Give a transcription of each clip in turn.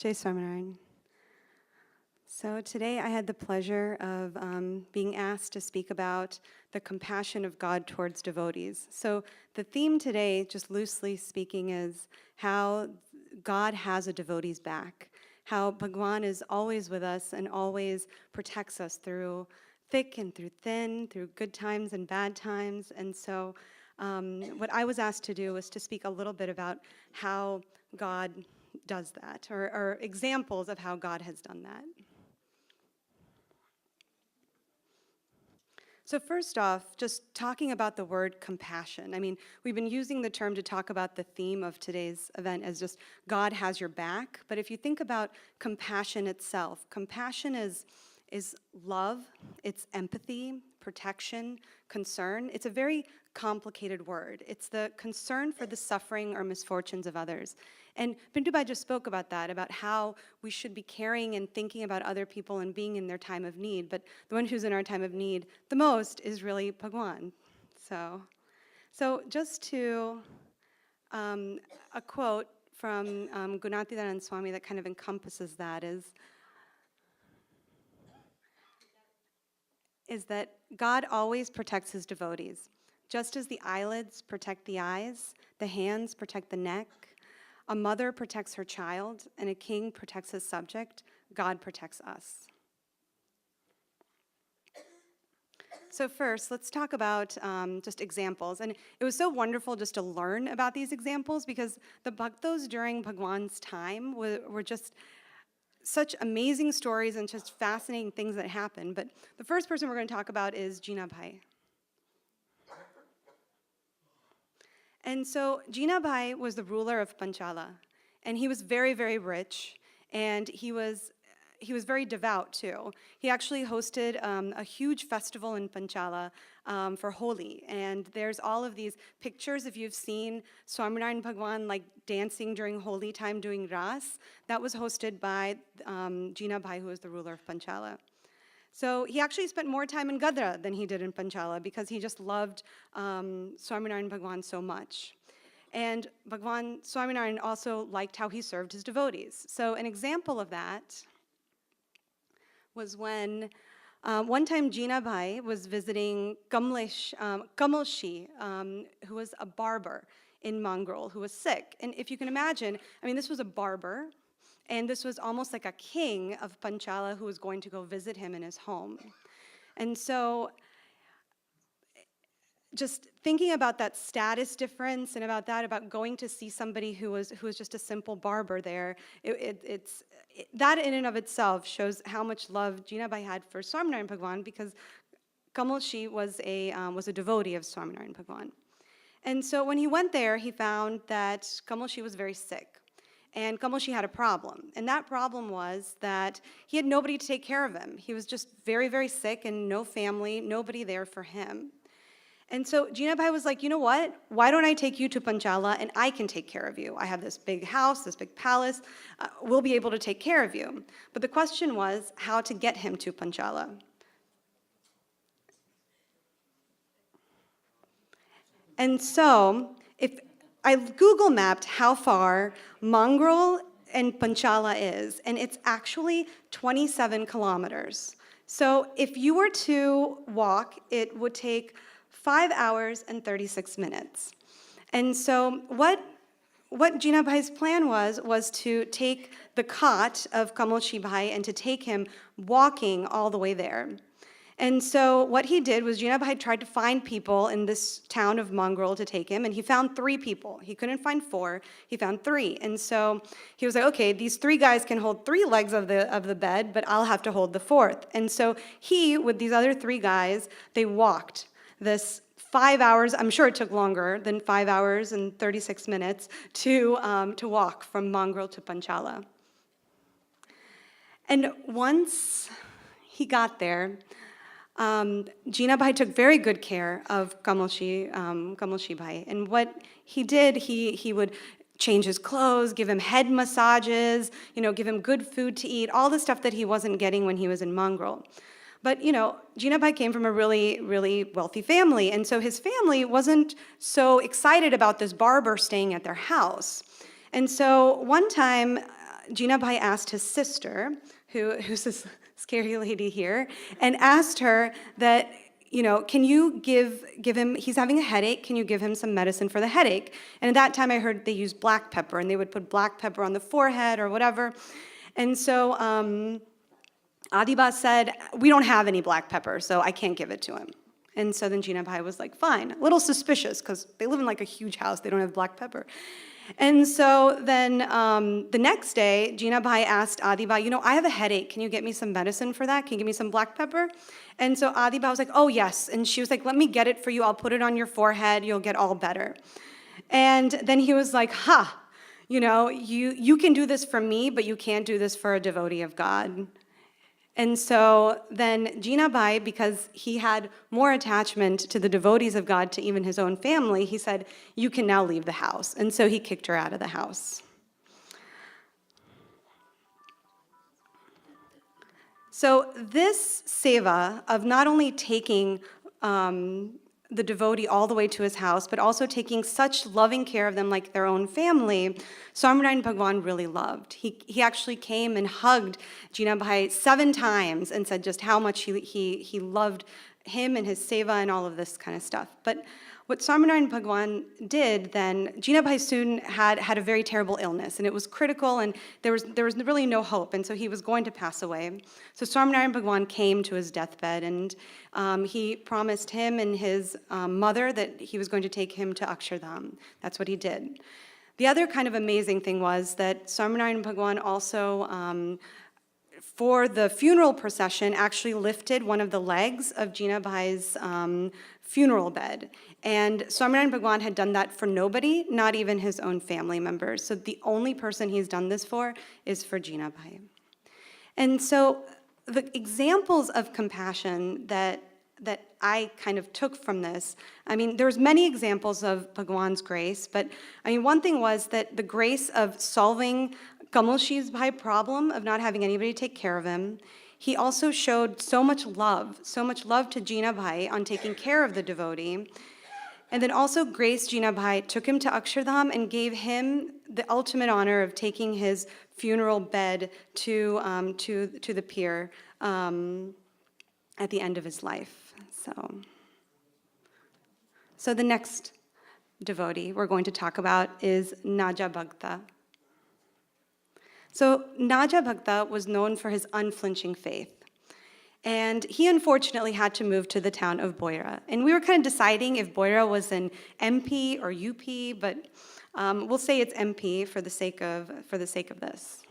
Jai Swaminarayan. So today I had the pleasure of being asked to speak about the compassion of God towards devotees. So the theme today, just loosely speaking, is how God has a devotee's back, how Bhagwan is always with us and always protects us through thick and through thin, through good times and bad times. And so what I was asked to do was to speak a little bit about how God does that, or examples of how God has done that. So first off, just talking about the word compassion. I mean, we've been using the term to talk about the theme of today's event as just God has your back. But if you think about compassion itself, compassion is love, it's empathy, protection, concern. It's a very complicated word. It's the concern for the suffering or misfortunes of others. And Bindubai just spoke about that, about how we should be caring and thinking about other people and being in their time of need. But the one who's in our time of need the most is really Bhagwan. So just to, a quote from Gunatidanand Swami that kind of encompasses that is that God always protects his devotees. Just as the eyelids protect the eyes, the hands protect the neck, a mother protects her child, and a king protects his subject, God protects us. So first, let's talk about just examples. And it was so wonderful just to learn about these examples because the bhaktos during Bhagwan's time were just such amazing stories and just fascinating things that happened. But the first person we're going to talk about is Jina Bhai. And so Jina Bhai was the ruler of Panchala, and he was very, very rich, and he was very devout too. He actually hosted a huge festival in Panchala for Holi, and there's all of these pictures. If you've seen Swaminarayan Bhagwan like dancing during Holi time doing Ras, that was hosted by Jina Bhai, who was the ruler of Panchala. So he actually spent more time in Gadra than he did in Panchala because he just loved Swaminarayan Bhagwan so much. And Bhagwan Swaminarayan also liked how he served his devotees. So an example of that was when one time Jina Bhai was visiting Kamalshi, who was a barber in Mangrol, who was sick. And if you can imagine, I mean, this was a barber, and this was almost like a king of Panchala who was going to go visit him in his home. And so just thinking about that status difference and about going to see somebody who was just a simple barber there, that in and of itself shows how much love Jina Bhai had for Swaminarayan Bhagwan because Kamalshi was a devotee of Swaminarayan Bhagwan. And so when he went there, he found that Kamalshi was very sick. And Kamalshi had a problem. And that problem was that he had nobody to take care of him. He was just very, very sick and no family, nobody there for him. And so Jina Bhai was like, you know what? Why don't I take you to Panchala and I can take care of you? I have this big house, this big palace. We'll be able to take care of you. But the question was how to get him to Panchala. And so if I Google mapped how far Mangrol and Panchala is, and it's actually 27 kilometers. So if you were to walk, it would take 5 hours and 36 minutes. And so what Jina Bhai's plan was to take the cot of Kamalshi Bhai and to take him walking all the way there. And so what he did was Jina Bhai tried to find people in this town of Mangrol to take him, and he found 3 people. He couldn't find 4, he found 3. And so he was like, okay, these 3 guys can hold 3 legs of the bed, but I'll have to hold the 4th. And so he, with these other 3 guys, they walked this 5 hours, I'm sure it took longer than 5 hours and 36 minutes to walk from Mangrol to Panchala. And once he got there, Jina Bhai took very good care of Kamalshi Bhai. And what he did, he would change his clothes, give him head massages, give him good food to eat, all the stuff that he wasn't getting when he was in Mangrol. But, Jina Bhai came from a really, really wealthy family, and so his family wasn't so excited about this barber staying at their house. And so one time, Jina Bhai asked his sister, who's this scary lady here, and asked her that, can you give him, he's having a headache, can you give him some medicine for the headache? And at that time I heard they used black pepper, and they would put black pepper on the forehead or whatever. And so Adiba said, we don't have any black pepper, so I can't give it to him. And so then Jina Bhai was like, fine, a little suspicious, because they live in like a huge house, they don't have black pepper. And so then the next day, Jina Bhai asked Adiba, I have a headache, can you get me some medicine for that? Can you give me some black pepper? And so Adiba was like, oh yes. And she was like, let me get it for you, I'll put it on your forehead, you'll get all better. And then he was like, you can do this for me, but you can't do this for a devotee of God. And so then Jina Bhai, because he had more attachment to the devotees of God, to even his own family, he said, you can now leave the house. And so he kicked her out of the house. So this seva of not only taking the devotee all the way to his house, but also taking such loving care of them like their own family, Swaminarayan Bhagwan really loved. He actually came and hugged Jina Bhai 7 times and said just how much he loved him and his seva and all of this kind of stuff. But what Swaminarayan Bhagwan did then, Jina Bhai soon had a very terrible illness, and it was critical, and there was really no hope, and so he was going to pass away. So Swaminarayan Bhagwan came to his deathbed, and he promised him and his mother that he was going to take him to Akshardham. That's what he did. The other kind of amazing thing was that Swaminarayan Bhagwan also, for the funeral procession, actually lifted one of the legs of Jina Bhai's funeral bed. And Swaminarayan Bhagwan had done that for nobody, not even his own family members. So the only person he's done this for is for Jina Bhai. And so the examples of compassion that I kind of took from this, there's many examples of Bhagwan's grace, but one thing was that the grace of solving Kamalshi's Bhai problem of not having anybody take care of him. He also showed so much love to Jina Bhai on taking care of the devotee. And then also graced Jina Bhai, took him to Akshardham and gave him the ultimate honor of taking his funeral bed to the pier at the end of his life. So the next devotee we're going to talk about is Naja Bhakta. So Naja Bhakta was known for his unflinching faith. And he unfortunately had to move to the town of Boira. And we were kind of deciding if Boira was an MP or UP, but we'll say it's MP for the sake of this.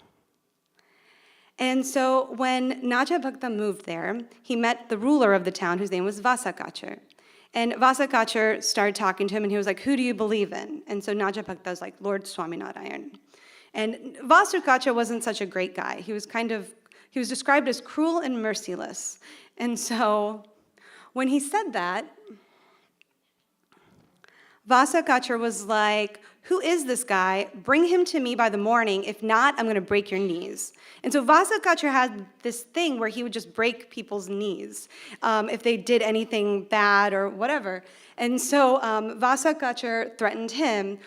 And so when Naja Bhakta moved there, he met the ruler of the town, whose name was Vasakachar. And Vasakachar started talking to him, and he was like, who do you believe in? And so Naja Bhakta was like, Lord Swaminarayan. And Vasakachar wasn't such a great guy. He was described as cruel and merciless. And so when he said that, Vasakachar was like, who is this guy? Bring him to me by the morning. If not, I'm going to break your knees. And so Vasakachar had this thing where he would just break people's knees if they did anything bad or whatever. And so Vasakachar threatened him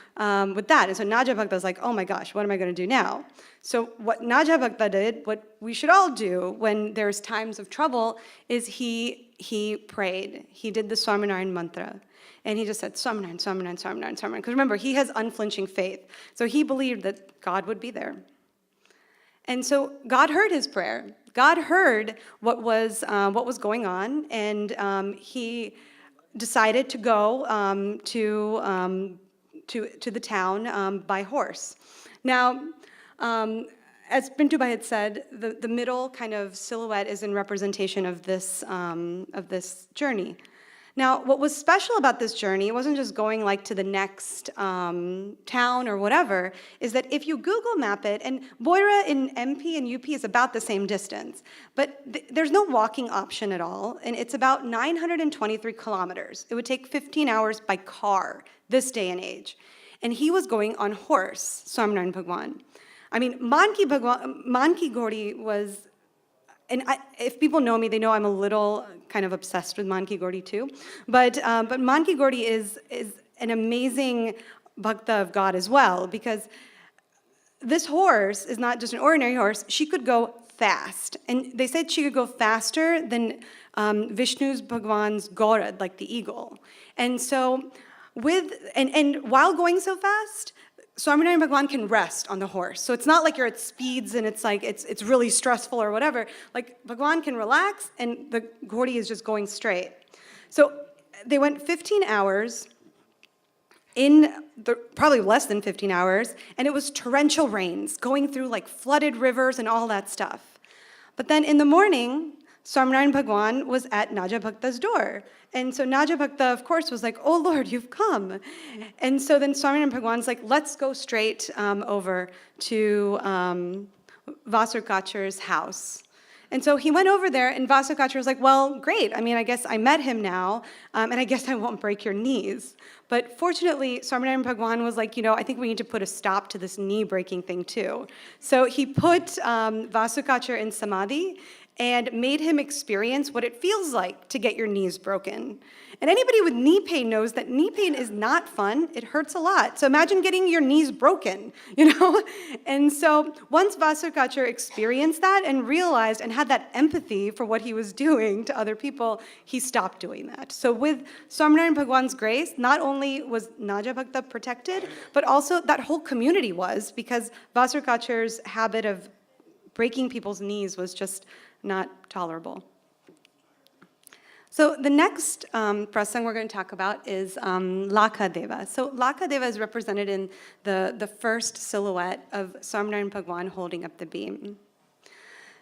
with that. And so Naja Bhakta was like, oh my gosh, what am I going to do now? So what Naja Bhakta did, what we should all do when there's times of trouble, is he prayed. He did the Swaminarayan mantra. And he just said, Swaminarayan, Swaminarayan, Swaminarayan, Swaminarayan. Because remember, he has unflinching faith. So he believed that God would be there. And so God heard his prayer. God heard what was going on, and he decided to go to the town by horse. Now, as Pintu Bhai had said, the middle kind of silhouette is in representation of this journey. Now, what was special about this journey, it wasn't just going like to the next town or whatever, is that if you Google map it, and Boira in MP and UP is about the same distance, but there's no walking option at all, and it's about 923 kilometers. It would take 15 hours by car this day and age. And he was going on horse, Swaminarayan Bhagwan. Manki Gauri was, and if people know me, they know I'm a little kind of obsessed with Manki Gauri too. But Manki Gauri is an amazing bhakta of God as well, because this horse is not just an ordinary horse. She could go fast. And they said she could go faster than Vishnu's Bhagwan's Gaurad, like the eagle. And so and while going so fast, Swaminarayan Bhagwan can rest on the horse. So it's not like you're at speeds and it's like it's really stressful or whatever. Like Bhagwan can relax and the Gaudi is just going straight. So they went 15 hours, probably less than 15 hours, and it was torrential rains going through like flooded rivers and all that stuff. But then in the morning, Swaminarayan Bhagwan was at Naja Bhakta's door. And so Naja Bhakta, of course, was like, oh Lord, you've come. And so then Swaminarayan Bhagwan's like, let's go straight over to Vasukachar's house. And so he went over there, and Vasukachar was like, well, great. I mean, I guess I met him now, and I guess I won't break your knees. But fortunately, Swaminarayan Bhagwan was like, I think we need to put a stop to this knee-breaking thing, too. So he put Vasukachar in Samadhi and made him experience what it feels like to get your knees broken. And anybody with knee pain knows that knee pain is not fun. It hurts a lot. So imagine getting your knees broken, And so once Vasukachar experienced that and realized and had that empathy for what he was doing to other people, he stopped doing that. So with Swaminarayan Bhagwan's grace, not only was Naja Bhakta protected, but also that whole community was, because Vasukachar's habit of breaking people's knees was just not tolerable. So the next prasang we're going to talk about is Lakha Deva. So Lakha Deva is represented in the first silhouette of Swaminarayan Bhagwan holding up the beam.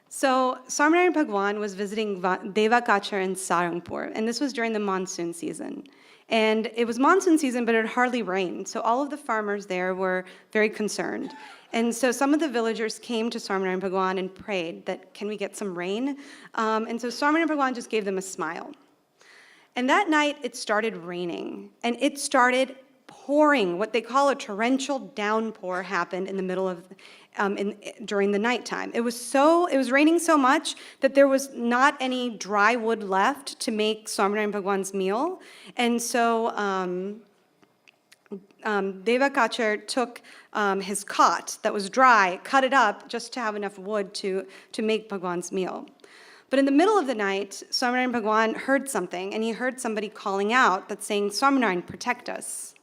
So Swaminarayan Bhagwan was visiting Devakachar in Sarangpur, and this was during the monsoon season. And it was monsoon season, but it hardly rained, so all of the farmers there were very concerned. And so some of the villagers came to Swaminarayan Bhagwan and prayed that, can we get some rain? And so Swaminarayan Bhagwan just gave them a smile. And that night, it started raining, and it started pouring. What they call a torrential downpour happened in the middle of, during the nighttime. It was raining so much that there was not any dry wood left to make Swaminarayan Bhagwan's meal. And so Devakachar took his cot that was dry, cut it up just to have enough wood to make Bhagwan's meal. But in the middle of the night, Swaminarayan Bhagwan heard something, and he heard somebody calling out that's saying, Swaminarayan, protect us.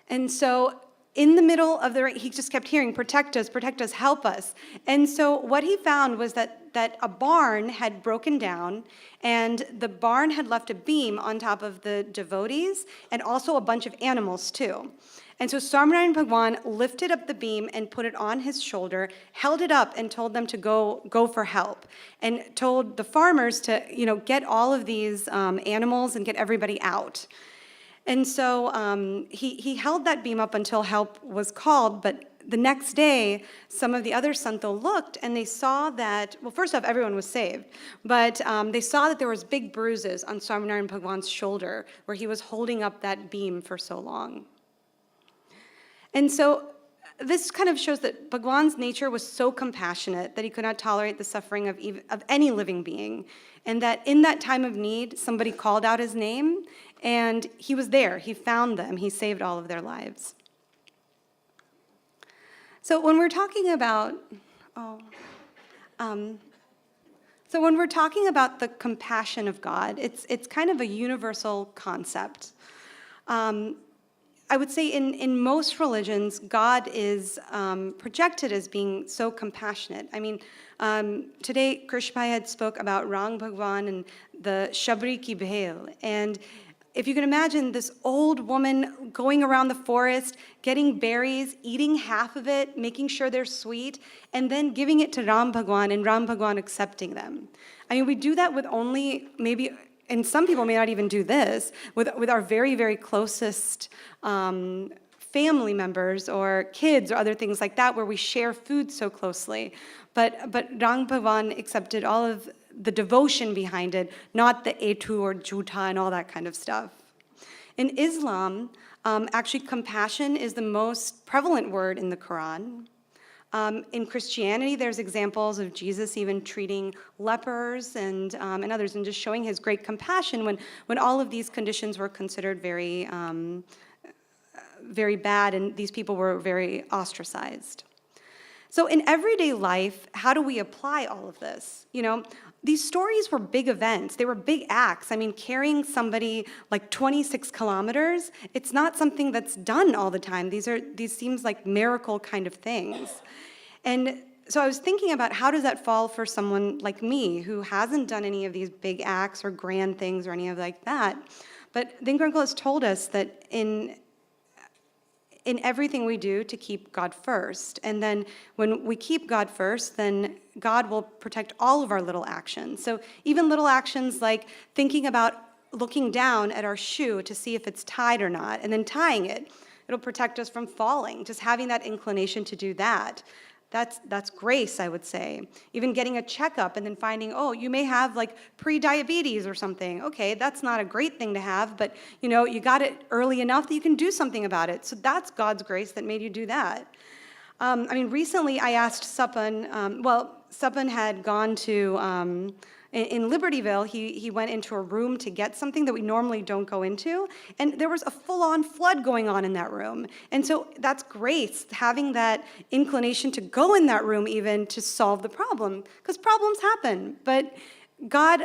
And so in the middle of the rain, he just kept hearing, protect us, help us. And so what he found was that a barn had broken down, and the barn had left a beam on top of the devotees, and also a bunch of animals too. And so Swaminarayan Bhagwan lifted up the beam and put it on his shoulder, held it up and told them to go for help, and told the farmers to get all of these animals and get everybody out. And so he held that beam up until help was called, but the next day, some of the other santo looked and they saw that, well, first off, everyone was saved, but they saw that there was big bruises on Swaminarayan Bhagwan's shoulder where he was holding up that beam for so long. And so this kind of shows that Bhagwan's nature was so compassionate that he could not tolerate the suffering of any living being, and that in that time of need, somebody called out his name, and he was there. He found them. He saved all of their lives. So when we're talking about, the compassion of God, it's kind of a universal concept. I would say in most religions, God is projected as being so compassionate. I mean, today Krishna had spoke about Rang Bhagwan and the Shabri ki bhel. And if you can imagine this old woman going around the forest, getting berries, eating half of it, making sure they're sweet, and then giving it to Ram Bhagwan and Ram Bhagwan accepting them. I mean, we do that with only maybe, and some people may not even do this, with our very, very closest family members or kids or other things like that, where we share food so closely. But Rang Bhagwan accepted all of the devotion behind it, not the etu or jhuta and all that kind of stuff. In Islam, actually compassion is the most prevalent word in the Quran. In Christianity, there's examples of Jesus even treating lepers and others, and just showing his great compassion when all of these conditions were considered very, very bad, and these people were very ostracized. So in everyday life, how do we apply all of this? You know, these stories were big events. They were big acts. I mean, carrying somebody like 26 kilometers, it's not something that's done all the time. These seems like miracle kind of things. And so I was thinking about how does that fall for someone like me who hasn't done any of these big acts or grand things or any of like that. But the Uncle has told us that in everything we do to keep God first. And then when we keep God first, then God will protect all of our little actions. So even little actions like thinking about looking down at our shoe to see if it's tied or not, and then tying it, it'll protect us from falling. Just having that inclination to do that. That's grace, I would say. Even getting a checkup and then finding, oh, you may have like pre-diabetes or something. Okay, that's not a great thing to have, but you know, you got it early enough that you can do something about it. So that's God's grace that made you do that. I mean, recently I asked Suppan, Suppan had gone to, in Libertyville, he went into a room to get something that we normally don't go into, and there was a full-on flood going on in that room. And so that's grace, having that inclination to go in that room even to solve the problem, because problems happen. But God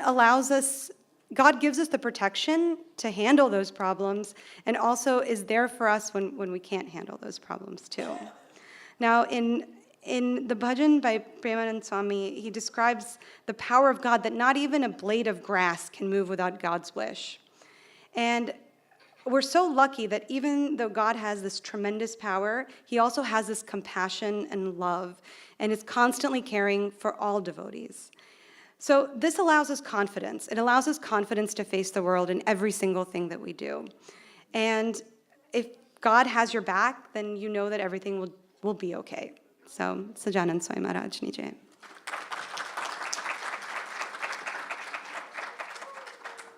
gives us the protection to handle those problems, and also is there for us when we can't handle those problems too. Now, in the bhajan by Premanand Swami, he describes the power of God that not even a blade of grass can move without God's wish. And we're so lucky that even though God has this tremendous power, he also has this compassion and love, and is constantly caring for all devotees. So this allows us confidence. It allows us confidence to face the world in every single thing that we do. And if God has your back, then you know that everything will be okay. So, Sajanand Swami Maharaj Ni Jai.